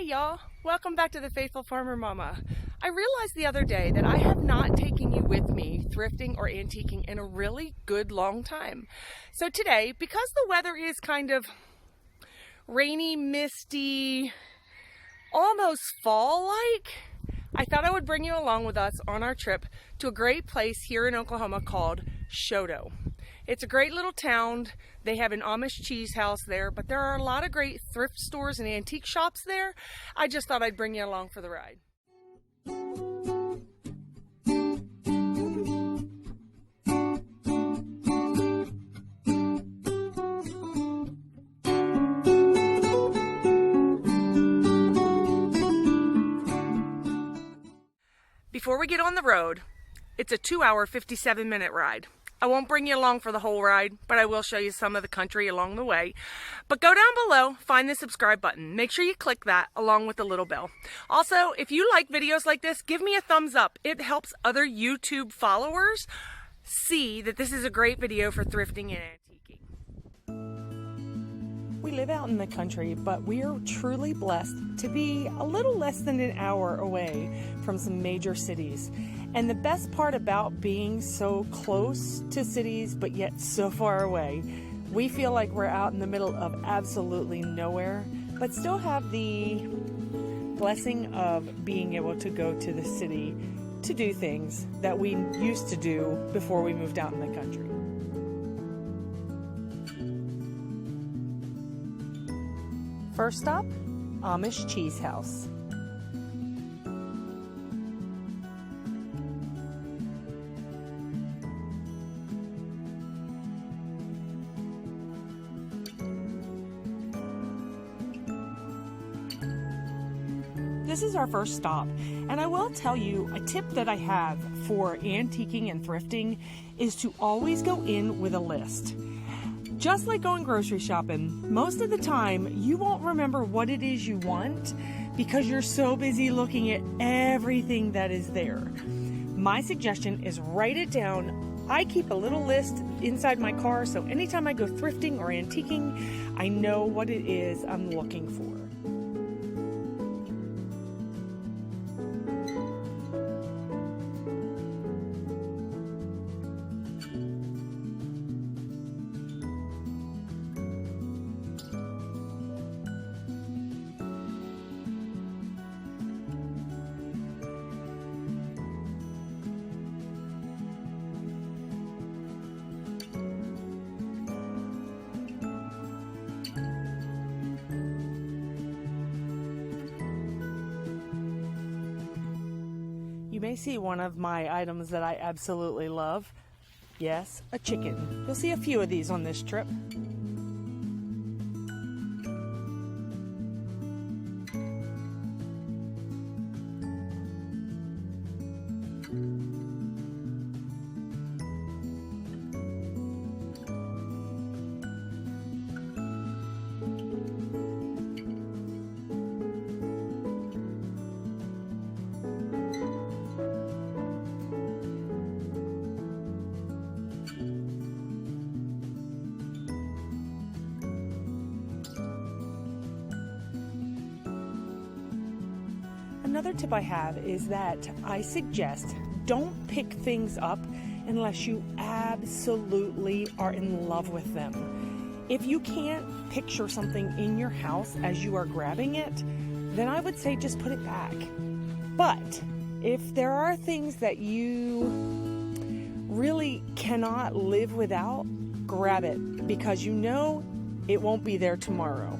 Hey y'all, welcome back to the Faithful Farmer Mama. I realized the other day that I have not taken you with me thrifting or antiquing in a really good long time. So today, because the weather is kind of rainy, misty, almost fall-like, I thought I would bring you along with us on our trip to a great place here in Oklahoma called Choteau. It's a great little town. They have an Amish cheese house there, but there are a lot of great thrift stores and antique shops there. I just thought I'd bring you along for the ride. Before we get on the road, it's a 2-hour, 57-minute ride. I won't bring you along for the whole ride, but I will show you some of the country along the way. But go down below, find the subscribe button. Make sure you click that along with the little bell. Also, if you like videos like this, give me a thumbs up. It helps other YouTube followers see that this is a great video for thrifting and antiquing. We live out in the country, but we are truly blessed to be a little less than an hour away from some major cities. And the best part about being so close to cities, but yet so far away, we feel like we're out in the middle of absolutely nowhere, but still have the blessing of being able to go to the city to do things that we used to do before we moved out in the country. First stop, Amish Cheese House. This is our first stop, and I will tell you a tip that I have for antiquing and thrifting is to always go in with a list. Just like going grocery shopping, most of the time you won't remember what it is you want because you're so busy looking at everything that is there. My suggestion is write it down. I keep a little list inside my car, so anytime I go thrifting or antiquing, I know what it is I'm looking for. You may see one of my items that I absolutely love. Yes, a chicken. You'll see a few of these on this trip. Another tip I have is that I suggest don't pick things up unless you absolutely are in love with them. If you can't picture something in your house as you are grabbing it, then I would say just put it back. But if there are things that you really cannot live without, grab it because you know it won't be there tomorrow.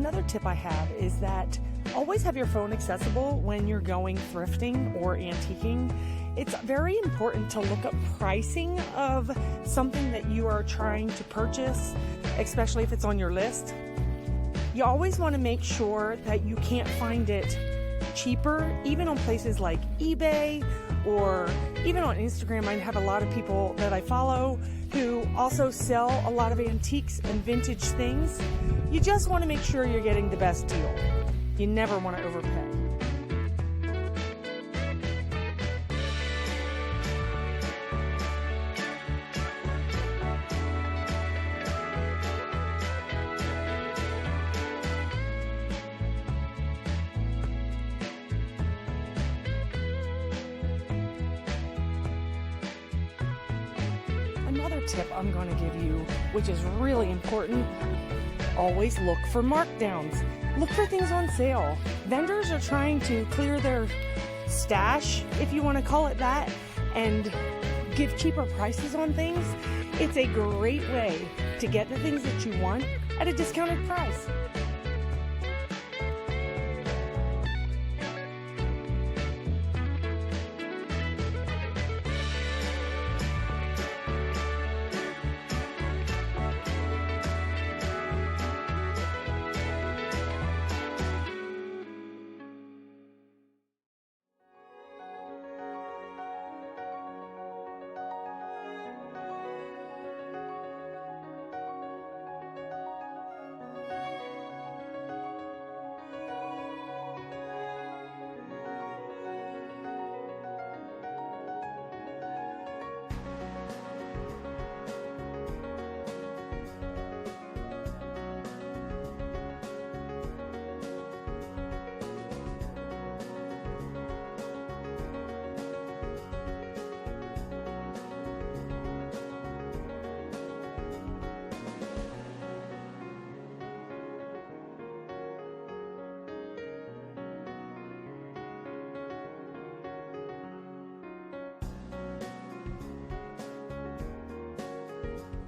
Another tip I have is that always have your phone accessible when you're going thrifting or antiquing. It's very important to look up pricing of something that you are trying to purchase, especially if it's on your list. You always want to make sure that you can't find it cheaper, even on places like eBay or even on Instagram. I have a lot of people that I follow who also sell a lot of antiques and vintage things. You just want to make sure you're getting the best deal. You never want to overpay. Another tip I'm going to give you, which is really important, always look for markdowns. Look for things on sale. Vendors are trying to clear their stash, if you want to call it that, and give cheaper prices on things. It's a great way to get the things that you want at a discounted price.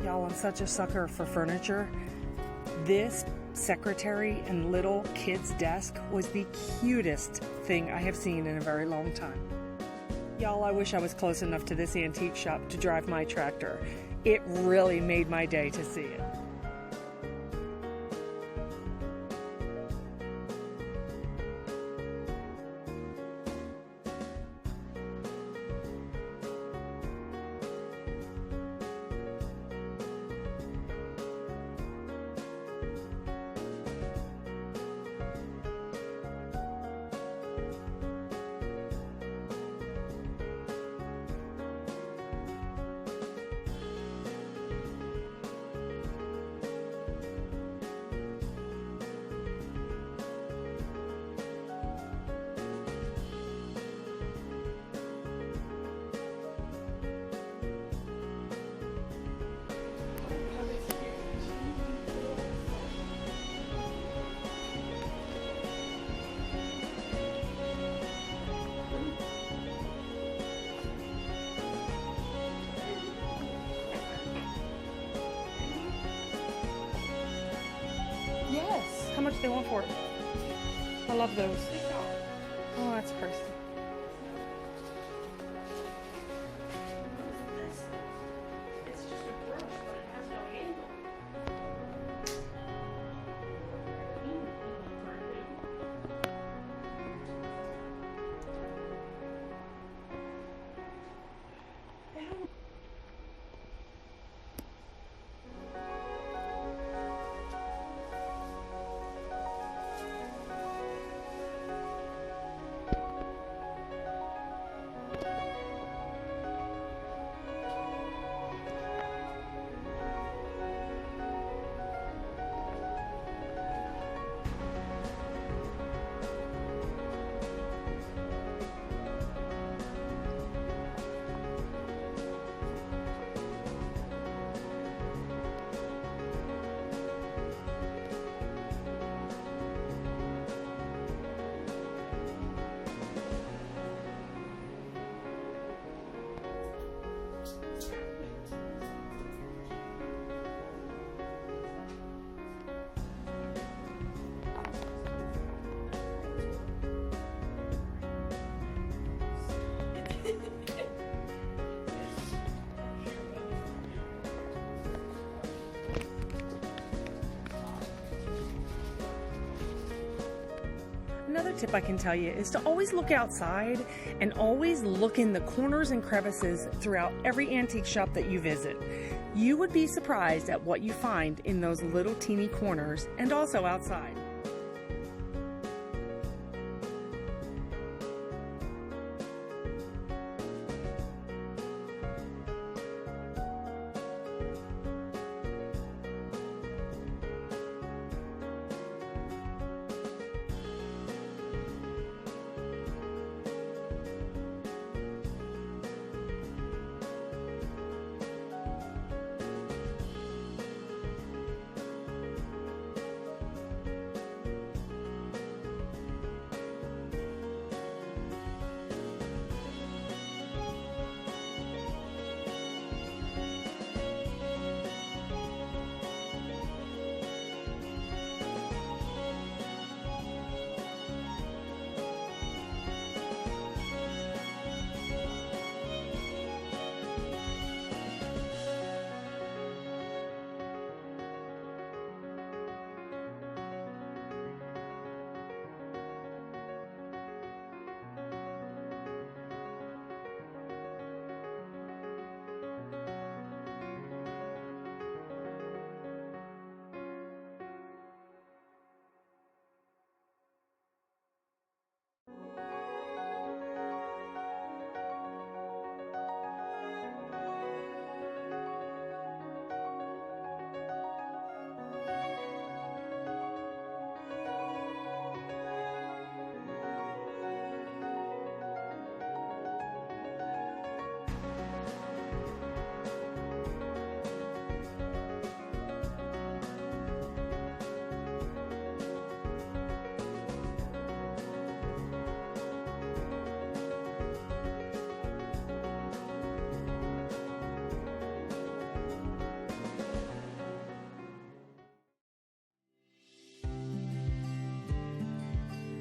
Y'all, I'm such a sucker for furniture. This secretary and little kid's desk was the cutest thing I have seen in a very long time. Y'all, I wish I was close enough to this antique shop to drive my tractor. It really made my day to see it. Yes. How much do they want for it? I love those. Oh, that's pricey. Another tip I can tell you is to always look outside and always look in the corners and crevices throughout every antique shop that you visit. You would be surprised at what you find in those little teeny corners and also outside.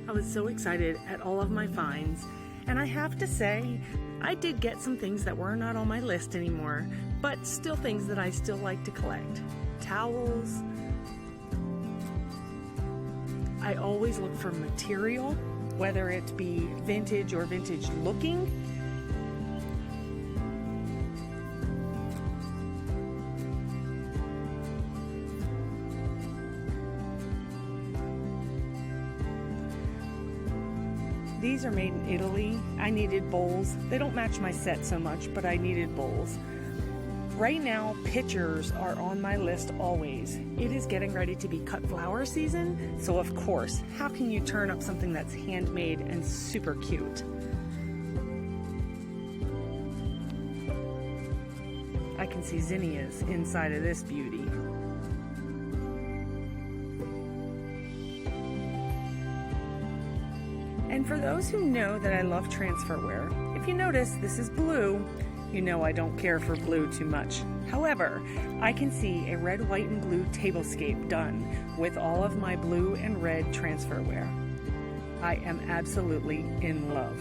I was so excited at all of my finds, and I have to say, I did get some things that were not on my list anymore, but still things that I still like to collect. Towels. I always look for material, whether it be vintage or vintage looking. These are made in Italy. I needed bowls. They don't match my set so much, but I needed bowls. Right now, pitchers are on my list always. It is getting ready to be cut flower season, so of course, how can you turn up something that's handmade and super cute? I can see zinnias inside of this beauty. And for those who know that I love transferware, if you notice this is blue, you know I don't care for blue too much. However, I can see a red, white, and blue tablescape done with all of my blue and red transferware. I am absolutely in love.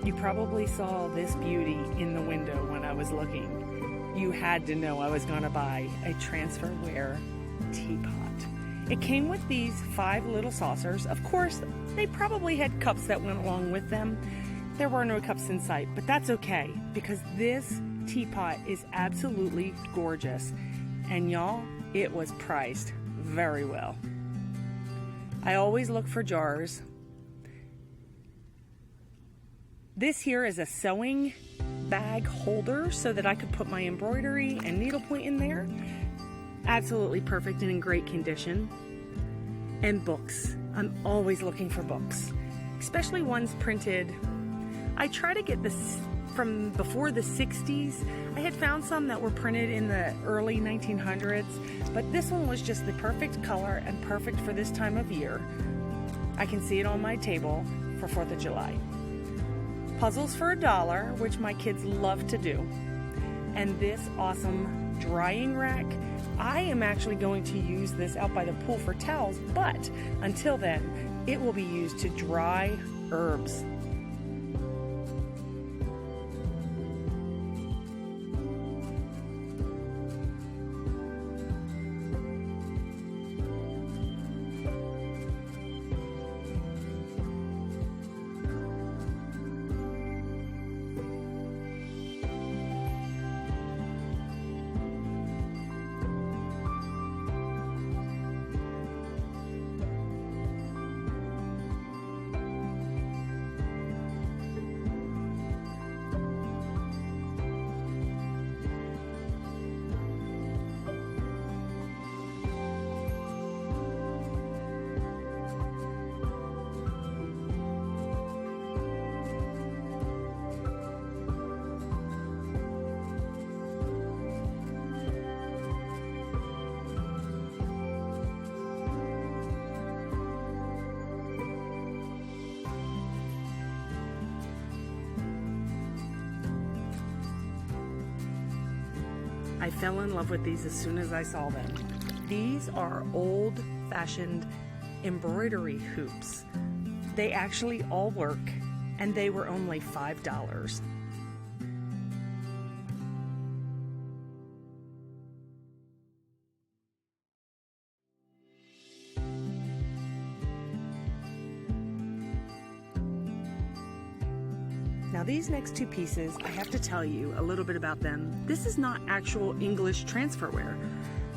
You probably saw this beauty in the window when I was looking. You had to know I was going to buy a transferware teapot. It came with these 5 little saucers. Of course, they probably had cups that went along with them. There were no cups in sight, but that's okay because this teapot is absolutely gorgeous. And y'all, it was priced very well. I always look for jars. This here is a sewing bag holder so that I could put my embroidery and needlepoint in there. Absolutely perfect and in great condition. And books. I'm always looking for books, especially ones printed. I try to get this from before the 60s. I had found some that were printed in the early 1900s, but this one was just the perfect color and perfect for this time of year. I can see it on my table for 4th of July. Puzzles for $1, which my kids love to do. And this awesome drying rack, I am actually going to use this out by the pool for towels, but until then, it will be used to dry herbs. I fell in love with these as soon as I saw them. These are old-fashioned embroidery hoops. They actually all work, and they were only $5. Now these next two pieces, I have to tell you a little bit about them. This is not actual English transferware.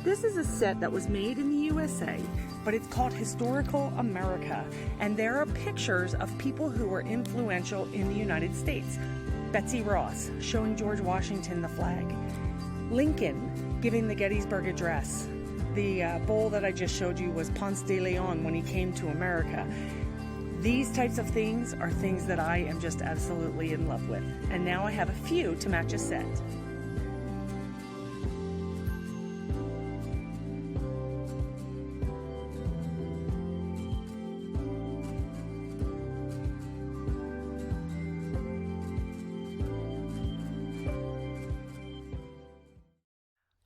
This is a set that was made in the USA, but it's called Historical America, and there are pictures of people who were influential in the United States. Betsy Ross showing George Washington the flag, Lincoln giving the Gettysburg Address. The bowl that I just showed you was Ponce de Leon when he came to America. These types of things are things that I am just absolutely in love with. And now I have a few to match a set.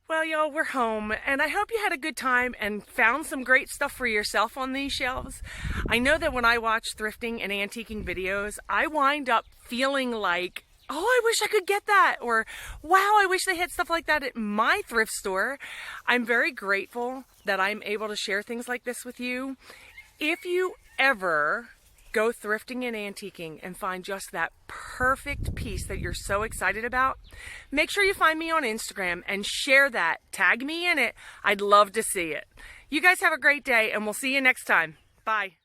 Well, y'all, we're home, and I hope you had a good time and found some great stuff for yourself on these shelves. I know that when I watch thrifting and antiquing videos, I wind up feeling like, oh, I wish I could get that, or wow, I wish they had stuff like that at my thrift store. I'm very grateful that I'm able to share things like this with you. If you ever go thrifting and antiquing and find just that perfect piece that you're so excited about, make sure you find me on Instagram and share that. Tag me in it. I'd love to see it. You guys have a great day, and we'll see you next time. Bye.